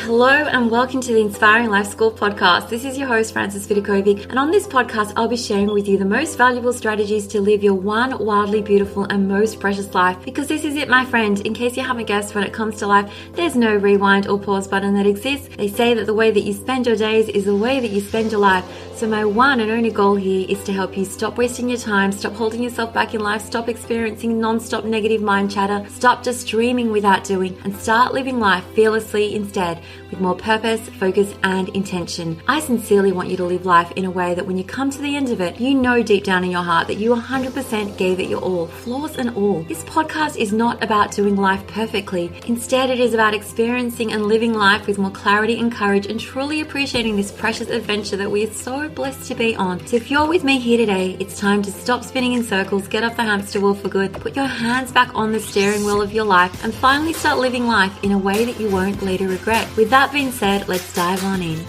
Hello and welcome to the Inspiring Life School podcast. This is your host, Vidakovic, and on this podcast, I'll be sharing with you the most valuable strategies to live your one wildly beautiful and most precious life. Because this is it, my friend. In case you haven't guessed, when it comes to life, there's no rewind or pause button that exists. They say that the way that you spend your days is the way that you spend your life. So my one and only goal here is to help you stop wasting your time, stop holding yourself back in life, stop experiencing non-stop negative mind chatter, stop just dreaming without doing, and start living life fearlessly instead, with more purpose, focus, and intention. I sincerely want you to live life in a way that when you come to the end of it, you know deep down in your heart that you 100% gave it your all, flaws and all. This podcast is not about doing life perfectly. Instead, it is about experiencing and living life with more clarity and courage and truly appreciating this precious adventure that we are so blessed to be on. So if you're with me here today, it's time to stop spinning in circles, get off the hamster wheel for good, put your hands back on the steering wheel of your life, and finally start living life in a way that you won't later regret. With that being said, let's dive on in.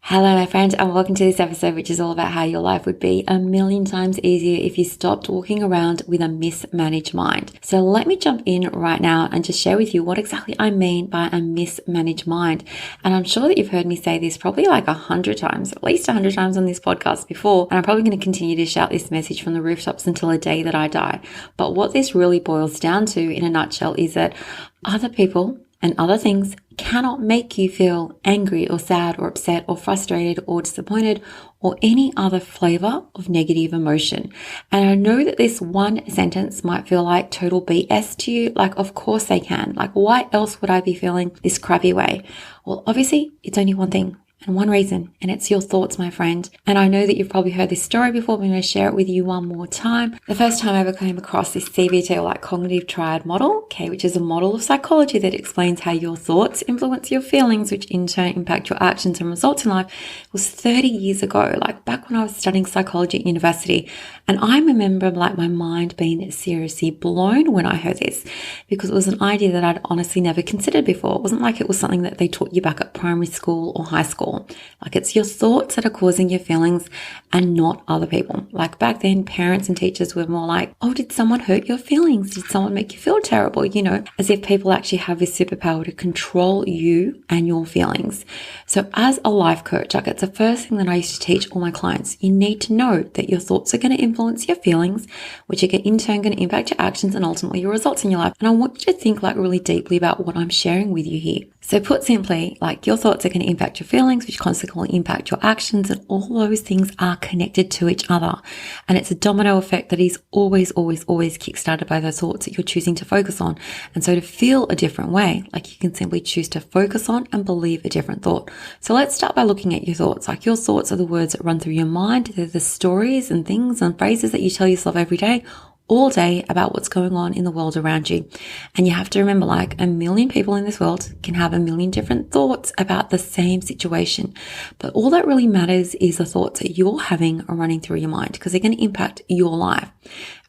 Hello, my friend, and welcome to this episode, which is all about how your life would be a million times easier if you stopped walking around with a mismanaged mind. So let me jump in right now and just share with you what exactly I mean by a mismanaged mind. And I'm sure that you've heard me say this probably like 100 times, at least 100 times on this podcast before. And I'm probably going to continue to shout this message from the rooftops until the day that I die. But what this really boils down to in a nutshell is that other people and other things cannot make you feel angry or sad or upset or frustrated or disappointed or any other flavor of negative emotion. And I know that this one sentence might feel like total BS to you. Like, of course they can. Like, why else would I be feeling this crappy way? Well, obviously it's only one thing. And one reason, and it's your thoughts, my friend. And I know that you've probably heard this story before, but I'm going to share it with you one more time. The first time I ever came across this CBT, or like cognitive triad model, which is a model of psychology that explains how your thoughts influence your feelings, which in turn impact your actions and results in life, was 30 years ago, like back when I was studying psychology at university. And I remember like my mind being seriously blown when I heard this, because it was an idea that I'd honestly never considered before. It wasn't like it was something that they taught you back at primary school or high school. Like, it's your thoughts that are causing your feelings and not other people. Like back then, parents and teachers were more like, oh, did someone hurt your feelings? Did someone make you feel terrible? You know, as if people actually have this superpower to control you and your feelings. So as a life coach, like, it's the first thing that I used to teach all my clients. You need to know that your thoughts are going to influence your feelings, which are in turn going to impact your actions and ultimately your results in your life. And I want you to think like really deeply about what I'm sharing with you here. So put simply, like, your thoughts are going to impact your feelings, which consequently impact your actions, and all those things are connected to each other. And it's a domino effect that is always kickstarted by those thoughts that you're choosing to focus on. And so to feel a different way, like, you can simply choose to focus on and believe a different thought. So let's start by looking at your thoughts. Like, your thoughts are the words that run through your mind. They're the stories and things and phrases that you tell yourself every day, all day, about what's going on in the world around you. And you have to remember, like, a million people in this world can have a million different thoughts about the same situation. But all that really matters is the thoughts that you're having are running through your mind, because they're going to impact your life.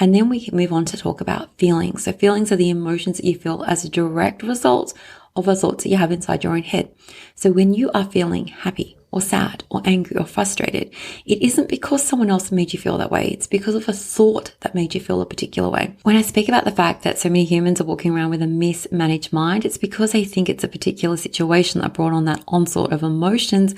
And then we can move on to talk about feelings. So feelings are the emotions that you feel as a direct result of the thoughts that you have inside your own head. So when you are feeling happy or sad or angry or frustrated, it isn't because someone else made you feel that way. It's because of a thought that made you feel a particular way. When I speak about the fact that so many humans are walking around with a mismanaged mind, it's because they think it's a particular situation that brought on that onslaught of emotions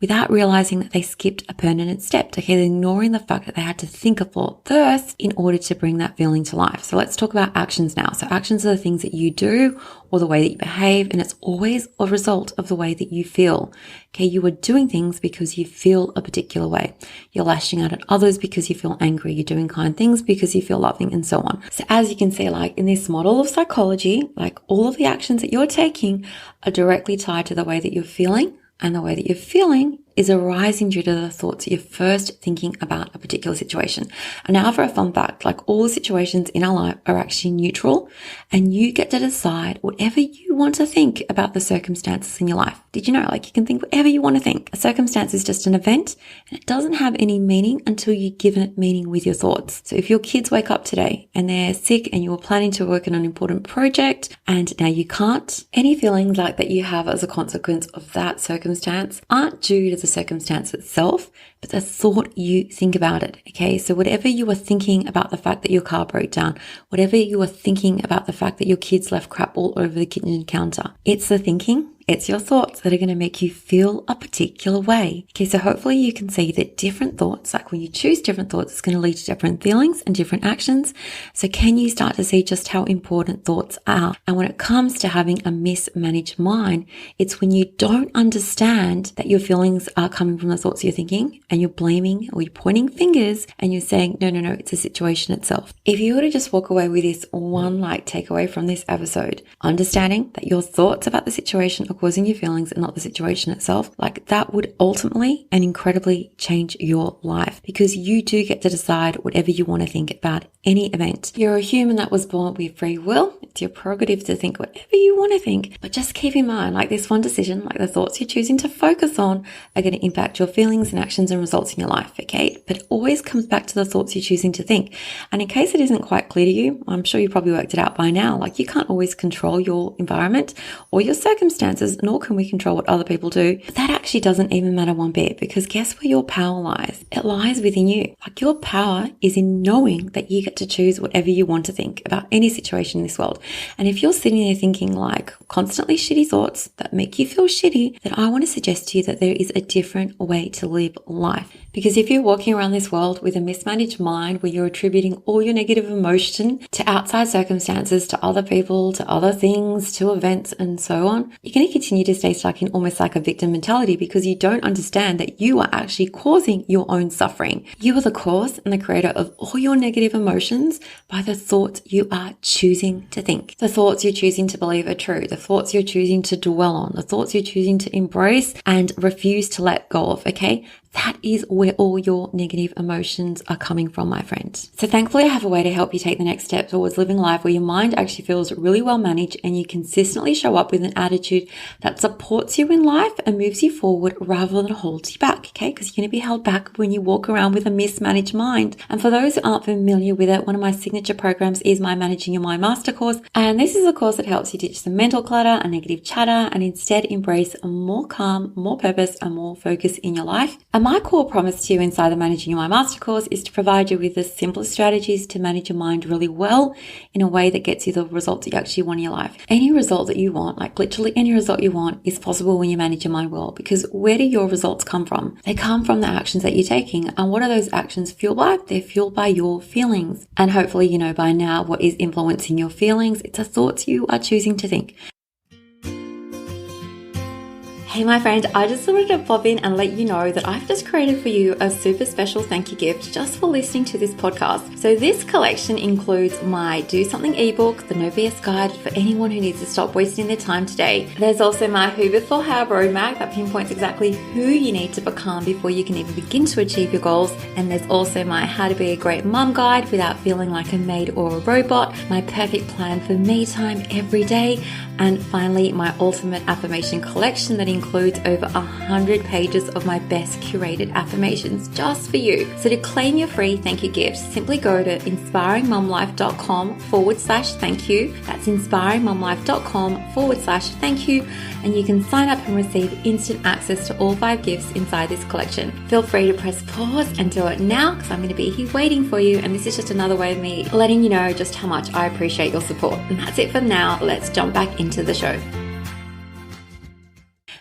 without realizing that they skipped a pertinent step, okay, ignoring the fact that they had to think a thought first in order to bring that feeling to life. So let's talk about actions now. So actions are the things that you do or the way that you behave, and it's always a result of the way that you feel. Okay, you are doing things because you feel a particular way. You're lashing out at others because you feel angry. You're doing kind things because you feel loving, and so on. So as you can see, like in this model of psychology, like all of the actions that you're taking are directly tied to the way that you're feeling, and the way that you're feeling is arising due to the thoughts you're first thinking about a particular situation. And now for a fun fact, like, all the situations in our life are actually neutral, and you get to decide whatever you want to think about the circumstances in your life. Did you know, like, you can think whatever you want to think. A circumstance is just an event, and it doesn't have any meaning until you give it meaning with your thoughts. So if your kids wake up today and they're sick and you were planning to work on an important project and now you can't, any feelings like that you have as a consequence of that circumstance aren't due to the circumstance itself, but the thought you think about it. Okay. So whatever you are thinking about the fact that your car broke down, whatever you are thinking about the fact that your kids left crap all over the kitchen counter, it's the thinking. It's your thoughts that are going to make you feel a particular way. Okay, so hopefully you can see that different thoughts, like when you choose different thoughts, it's going to lead to different feelings and different actions. So can you start to see just how important thoughts are? And when it comes to having a mismanaged mind, it's when you don't understand that your feelings are coming from the thoughts you're thinking and you're blaming or you're pointing fingers and you're saying, no, it's a situation itself. If you were to just walk away with this one takeaway from this episode, understanding that your thoughts about the situation are causing your feelings and not the situation itself, that would ultimately and incredibly change your life, because you do get to decide whatever you want to think about any event. You're a human that was born with free will. It's your prerogative to think whatever you want to think, but just keep in mind, this one decision, the thoughts you're choosing to focus on are going to impact your feelings and actions and results in your life. Okay. But it always comes back to the thoughts you're choosing to think. And in case it isn't quite clear to you, I'm sure you probably worked it out by now. You can't always control your environment or your circumstances, nor can we control what other people do. But that actually doesn't even matter one bit, because guess where your power lies? It lies within you. Your power is in knowing that you get to choose whatever you want to think about any situation in this world. And if you're sitting there thinking constantly shitty thoughts that make you feel shitty, then I want to suggest to you that there is a different way to live life. Because if you're walking around this world with a mismanaged mind where you're attributing all your negative emotion to outside circumstances, to other people, to other things, to events and so on, you're going to continue to stay stuck in almost a victim mentality, because you don't understand that you are actually causing your own suffering. You are the cause and the creator of all your negative emotions by the thoughts you are choosing to think, the thoughts you're choosing to believe are true, the thoughts you're choosing to dwell on, the thoughts you're choosing to embrace and refuse to let go of. Okay. That is where all your negative emotions are coming from, my friends. So thankfully, I have a way to help you take the next step towards living a life where your mind actually feels really well managed and you consistently show up with an attitude that supports you in life and moves you forward rather than holds you back, okay? Because you're going to be held back when you walk around with a mismanaged mind. And for those who aren't familiar with it, one of my signature programs is my Managing Your Mind Master course. And this is a course that helps you ditch the mental clutter and negative chatter and instead embrace more calm, more purpose, and more focus in your life. And my core promise to you inside the Managing Your Mind Master course is to provide you with the simplest strategies to manage your mind really well in a way that gets you the results that you actually want in your life. Any result that you want, literally any result you want, is possible when you manage your mind well, because where do your results come from? They come from the actions that you're taking. And what are those actions fueled by? They're fueled by your feelings. And hopefully you know by now what is influencing your feelings. It's the thoughts you are choosing to think. Hey my friend, I just wanted to pop in and let you know that I've just created for you a super special thank you gift just for listening to this podcast. So this collection includes my Do Something ebook, the No BS guide for anyone who needs to stop wasting their time today. There's also my Who Before How roadmap that pinpoints exactly who you need to become before you can even begin to achieve your goals. And there's also my How to Be a Great Mum guide without feeling like a maid or a robot, my perfect plan for me time every day, and finally my ultimate affirmation collection that includes over 100 pages of my best curated affirmations just for you. So to claim your free thank you gift, simply go to inspiringmumlife.com/thank you. That's inspiringmumlife.com/thank you. And you can sign up and receive instant access to all 5 gifts inside this collection. Feel free to press pause and do it now, because I'm going to be here waiting for you. And this is just another way of me letting you know just how much I appreciate your support. And that's it for now. Let's jump back into the show.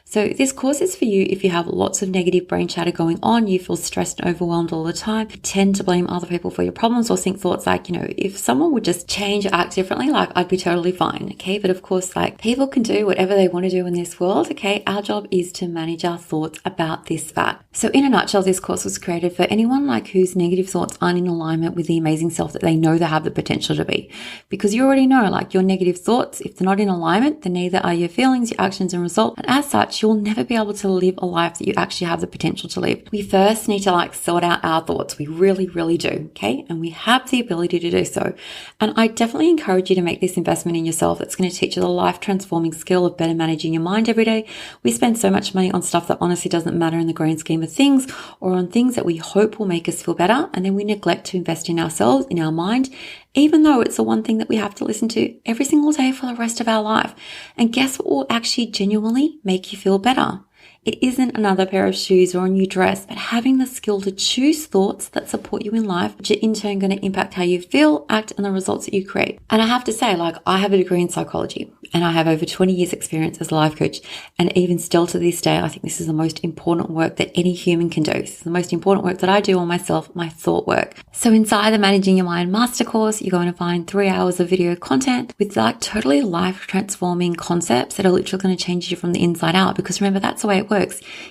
So this course is for you if you have lots of negative brain chatter going on, you feel stressed and overwhelmed all the time, you tend to blame other people for your problems or think thoughts like, if someone would just change or act differently, I'd be totally fine, okay? But of course, people can do whatever they want to do in this world, okay? Our job is to manage our thoughts about this fact. So in a nutshell, this course was created for anyone whose negative thoughts aren't in alignment with the amazing self that they know they have the potential to be. Because you already know, your negative thoughts, if they're not in alignment, then neither are your feelings, your actions and results. And as such, you'll never be able to live a life that you actually have the potential to live. We first need to sort out our thoughts. We really, really do. Okay. And we have the ability to do so. And I definitely encourage you to make this investment in yourself. That's going to teach you the life transforming skill of better managing your mind every day. We spend so much money on stuff that honestly doesn't matter in the grand scheme of things, or on things that we hope will make us feel better. And then we neglect to invest in ourselves, in our mind, even though it's the one thing that we have to listen to every single day for the rest of our life. And guess what will actually genuinely make you feel better? It isn't another pair of shoes or a new dress, but having the skill to choose thoughts that support you in life, which are in turn going to impact how you feel, act, and the results that you create. And I have to say, I have a degree in psychology and I have over 20 years experience as a life coach. And even still to this day, I think this is the most important work that any human can do. This is the most important work that I do on myself, my thought work. So inside the Managing Your Mind Master course, you're going to find 3 hours of video content with totally life transforming concepts that are literally going to change you from the inside out. Because remember, that's the way it works.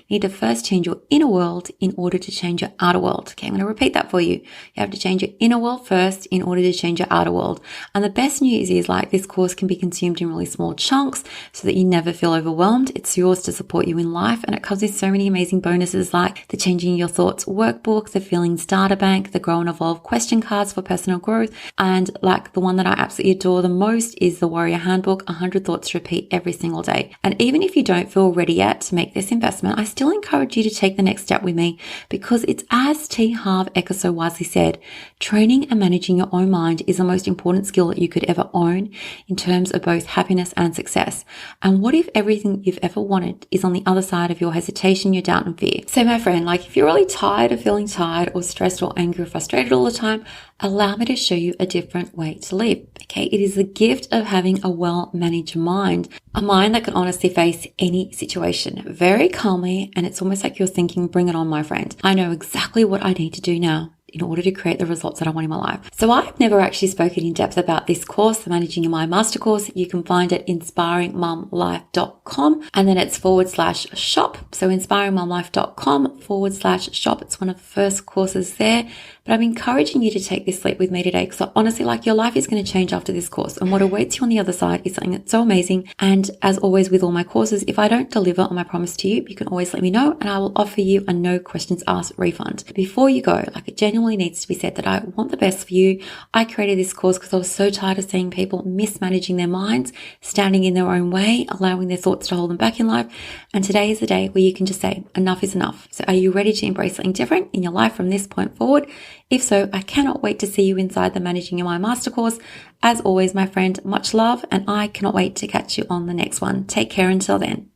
You need to first change your inner world in order to change your outer world. Okay, I'm going to repeat that for you. You have to change your inner world first in order to change your outer world. And the best news is this course can be consumed in really small chunks so that you never feel overwhelmed. It's yours to support you in life. And it comes with so many amazing bonuses like the Changing Your Thoughts workbook, the Feelings Data Bank, the Grow and Evolve question cards for personal growth. And the one that I absolutely adore the most is the Warrior Handbook, 100 Thoughts to Repeat every single day. And even if you don't feel ready yet to make this investment, I still encourage you to take the next step with me, because it's as T. Harv Eker so wisely said, training and managing your own mind is the most important skill that you could ever own in terms of both happiness and success. And what if everything you've ever wanted is on the other side of your hesitation, your doubt and fear? So my friend, if you're really tired of feeling tired or stressed or angry or frustrated all the time, allow me to show you a different way to live. Okay, it is the gift of having a well-managed mind, a mind that can honestly face any situation very calmly. And it's almost like you're thinking, bring it on, my friend. I know exactly what I need to do now in order to create the results that I want in my life. So I've never actually spoken in depth about this course, the Managing Your Mind Master course. You can find it inspiringmumlife.com, and then it's /shop. So inspiringmumlife.com/shop. It's one of the first courses there. But I'm encouraging you to take this leap with me today, because honestly, your life is going to change after this course. And what awaits you on the other side is something that's so amazing. And as always with all my courses, if I don't deliver on my promise to you, you can always let me know and I will offer you a no questions asked refund. Before you go, it genuinely needs to be said that I want the best for you. I created this course because I was so tired of seeing people mismanaging their minds, standing in their own way, allowing their thoughts to hold them back in life. And today is the day where you can just say, enough is enough. So are you ready to embrace something different in your life from this point forward? If so, I cannot wait to see you inside the Managing Your Mind Master course. As always, my friend, much love, and I cannot wait to catch you on the next one. Take care until then.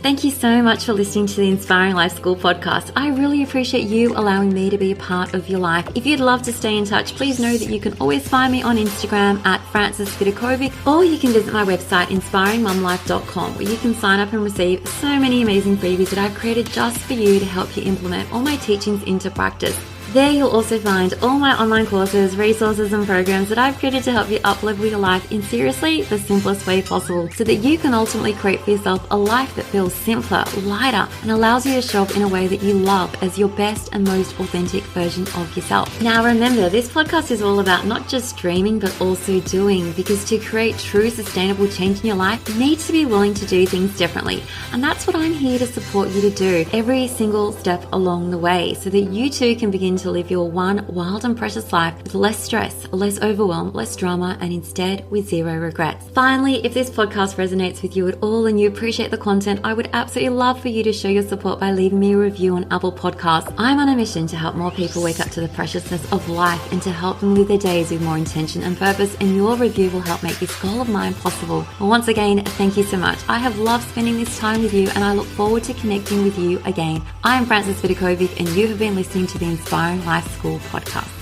Thank you so much for listening to the Inspiring Life School podcast. I really appreciate you allowing me to be a part of your life. If you'd love to stay in touch, please know that you can always find me on Instagram at Vidakovic, or you can visit my website, inspiringmumlife.com, where you can sign up and receive so many amazing freebies that I've created just for you to help you implement all my teachings into practice. There you'll also find all my online courses, resources and programs that I've created to help you up-level your life in seriously the simplest way possible, so that you can ultimately create for yourself a life that feels simpler, lighter, and allows you to show up in a way that you love as your best and most authentic version of yourself. Now remember, this podcast is all about not just dreaming but also doing, because to create true sustainable change in your life, you need to be willing to do things differently. And that's what I'm here to support you to do every single step along the way, so that you too can begin to live your one wild and precious life with less stress, less overwhelm, less drama, and instead with zero regrets. Finally, if this podcast resonates with you at all and you appreciate the content, I would absolutely love for you to show your support by leaving me a review on Apple Podcasts. I'm on a mission to help more people wake up to the preciousness of life and to help them live their days with more intention and purpose, and your review will help make this goal of mine possible. Well, once again, thank you so much. I have loved spending this time with you, and I look forward to connecting with you again. I am Vidakovic, and you have been listening to the Inspiring Life School podcast.